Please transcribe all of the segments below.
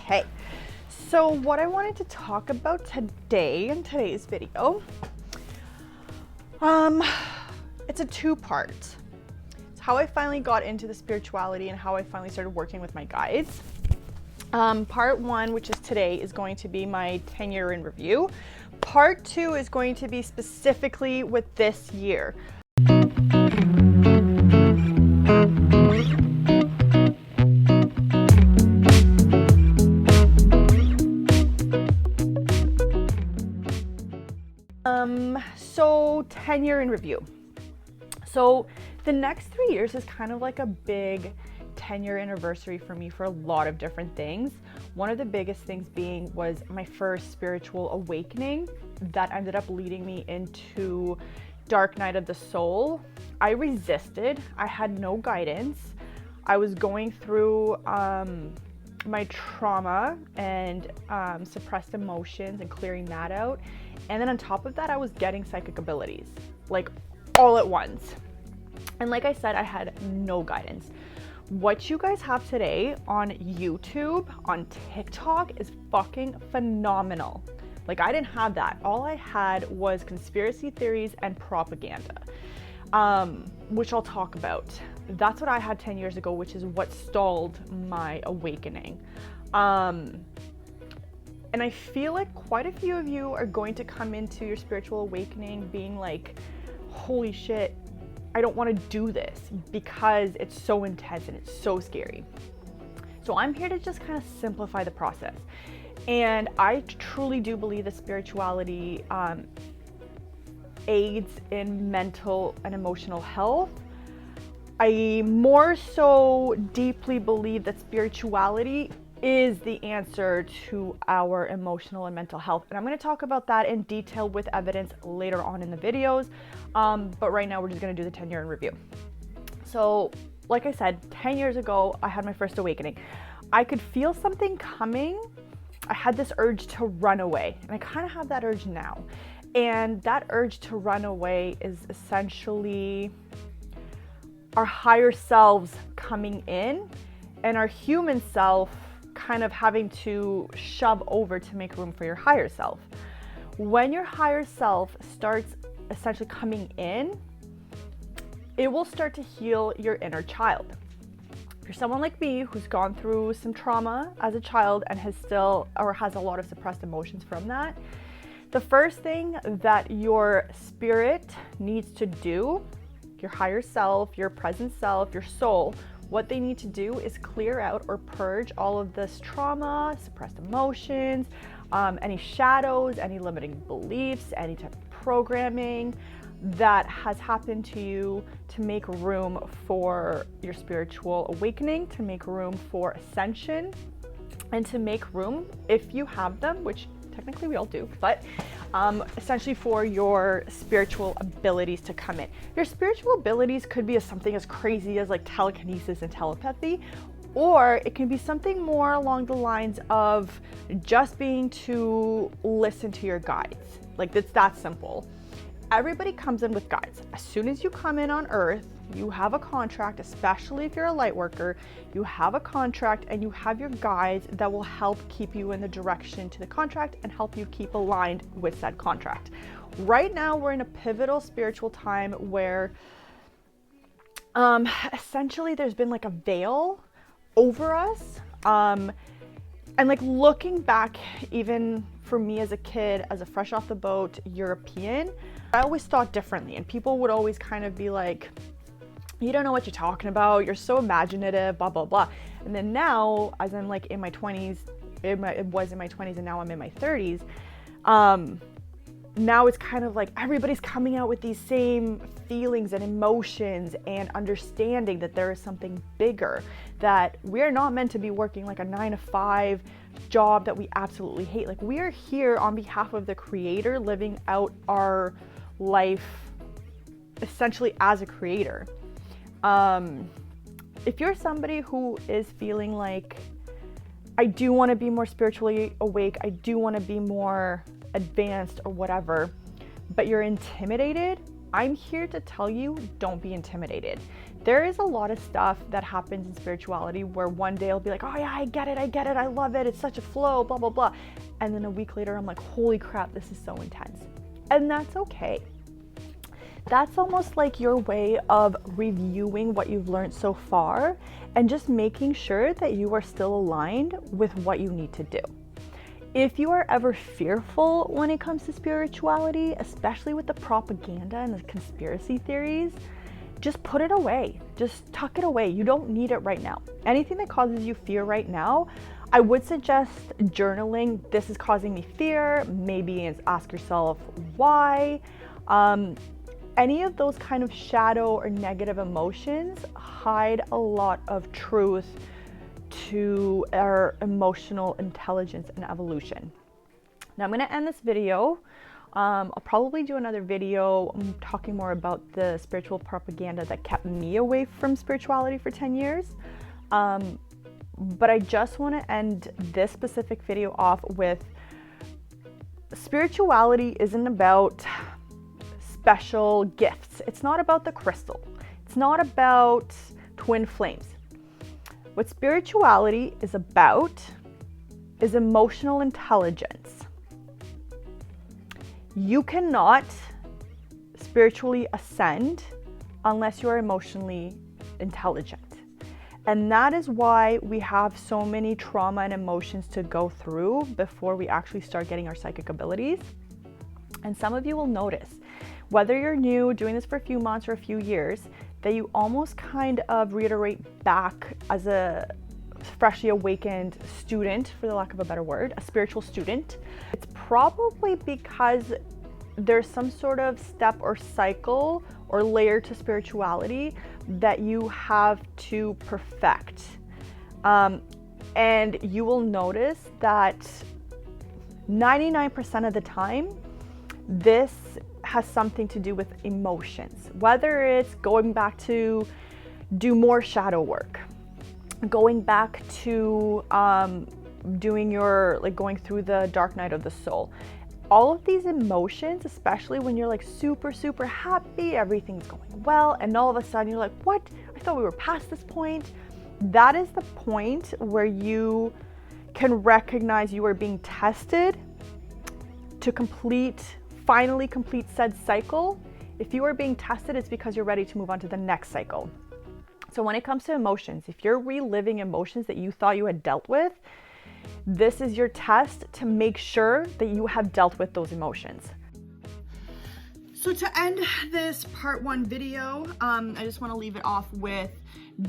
Okay, so what I wanted to talk about today in today's video, it's a two-part. It's how I finally got into the spirituality and how I finally started working with my guides. Part one, which is today, is going to be my 10-year in review. Part two is going to be specifically with this year. So 10-year in review. So the next 3 years is kind of like a big 10-year anniversary for me for a lot of different things. One of the biggest things was my first spiritual awakening that ended up leading me into dark night of the soul. I resisted. I had no guidance. I was going through my trauma and suppressed emotions and clearing that out. And then on top of that, I was getting psychic abilities, like all at once. And like I said, I had no guidance. What you guys have today on YouTube, on TikTok is fucking phenomenal. Like I didn't have that. All I had was conspiracy theories and propaganda, which I'll talk about. That's what I had 10 years ago, which is what stalled my awakening. And I feel like quite a few of you are going to come into your spiritual awakening being like, holy shit, I don't want to do this because it's so intense and it's so scary. So I'm here to just kind of simplify the process. And I truly do believe that spirituality aids in mental and emotional health. I more so deeply believe that spirituality is the answer to our emotional and mental health. And I'm going to talk about that in detail with evidence later on in the videos. But right now we're just going to do the 10-year in review. So like I said, 10 years ago, I had my first awakening. I could feel something coming. I had this urge to run away, and I kind of have that urge now. And that urge to run away is essentially our higher selves coming in and our human self kind of having to shove over to make room for your higher self. When your higher self starts essentially coming in, it will start to heal your inner child. If you're someone like me who's gone through some trauma as a child and has a lot of suppressed emotions from that, the first thing that your spirit needs to do, your higher self, your present self, your soul, what they need to do is clear out or purge all of this trauma, suppressed emotions, any shadows, any limiting beliefs, any type of programming that has happened to you, to make room for your spiritual awakening, to make room for ascension, and to make room, if you have them, which technically we all do, but essentially for your spiritual abilities to come in. Your spiritual abilities could be something as crazy as like telekinesis and telepathy, or it can be something more along the lines of just being to listen to your guides. Like it's that simple. Everybody comes in with guides. As soon as you come in on Earth, you have a contract, especially if you're a light worker, you have a contract and you have your guides that will help keep you in the direction to the contract and help you keep aligned with said contract. Right now, we're in a pivotal spiritual time where essentially there's been like a veil over us. And like looking back, even for me as a kid, as a fresh off the boat European, I always thought differently, and people would always kind of be like, you don't know what you're talking about, you're so imaginative, blah, blah, blah. And then now, as I'm like in my 20s, it was in my 20s and now I'm in my 30s, now it's kind of like everybody's coming out with these same feelings and emotions and understanding that there is something bigger, that we're not meant to be working like a 9-to-5 job that we absolutely hate. Like we are here on behalf of the Creator, living out our life essentially as a creator. If you're somebody who is feeling like, I do want to be more spiritually awake, I do want to be more advanced or whatever, but you're intimidated, I'm here to tell you, don't be intimidated. There is a lot of stuff that happens in spirituality where one day I'll be like, oh yeah, I get it, I love it, it's such a flow, blah, blah, blah. And then a week later, I'm like, holy crap, this is so intense. And that's okay. That's almost like your way of reviewing what you've learned so far and just making sure that you are still aligned with what you need to do. If you are ever fearful when it comes to spirituality, especially with the propaganda and the conspiracy theories, just put it away. Just tuck it away. You don't need it right now. Anything that causes you fear right now, I would suggest journaling. This is causing me fear. Maybe ask yourself why. Any of those kind of shadow or negative emotions hide a lot of truth to our emotional intelligence and evolution. Now I'm going to end this video. I'll probably do another video talking more about the spiritual propaganda that kept me away from spirituality for 10 years. But I just want to end this specific video off with spirituality isn't about special gifts. It's not about the crystal. It's not about twin flames. What spirituality is about is emotional intelligence. You cannot spiritually ascend unless you're emotionally intelligent. And that is why we have so many trauma and emotions to go through before we actually start getting our psychic abilities. And some of you will notice, whether you're new, doing this for a few months or a few years, that you almost kind of reiterate back as a freshly awakened student, for the lack of a better word, a spiritual student. It's probably because there's some sort of step or cycle or layer to spirituality that you have to perfect. And you will notice that 99% of the time, this has something to do with emotions, whether it's going back to do more shadow work, going back to doing your, like going through the dark night of the soul. All of these emotions, especially when you're like super, super happy, everything's going well, and all of a sudden you're like, what? I thought we were past this point. That is the point where you can recognize you are being tested to finally complete said cycle. If you are being tested, it's because you're ready to move on to the next cycle. So when it comes to emotions, if you're reliving emotions that you thought you had dealt with, this is your test to make sure that you have dealt with those emotions. So to end this part 1 video, I just want to leave it off with,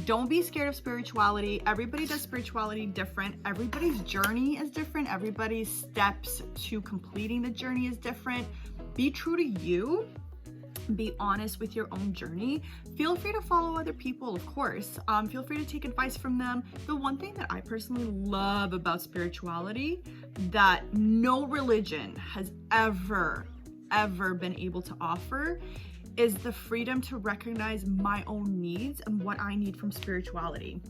don't be scared of spirituality. Everybody does spirituality different. Everybody's journey is different. Everybody's steps to completing the journey is different. Be true to you. Be honest with your own journey. Feel free to follow other people, of course. Feel free to take advice from them. The one thing that I personally love about spirituality that no religion has ever been able to offer is the freedom to recognize my own needs and what I need from spirituality.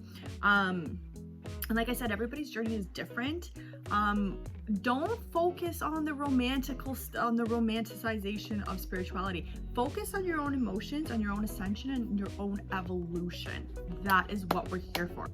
And like I said, everybody's journey is different. Don't focus on the romanticization of spirituality. Focus on your own emotions, on your own ascension, and your own evolution. That is what we're here for.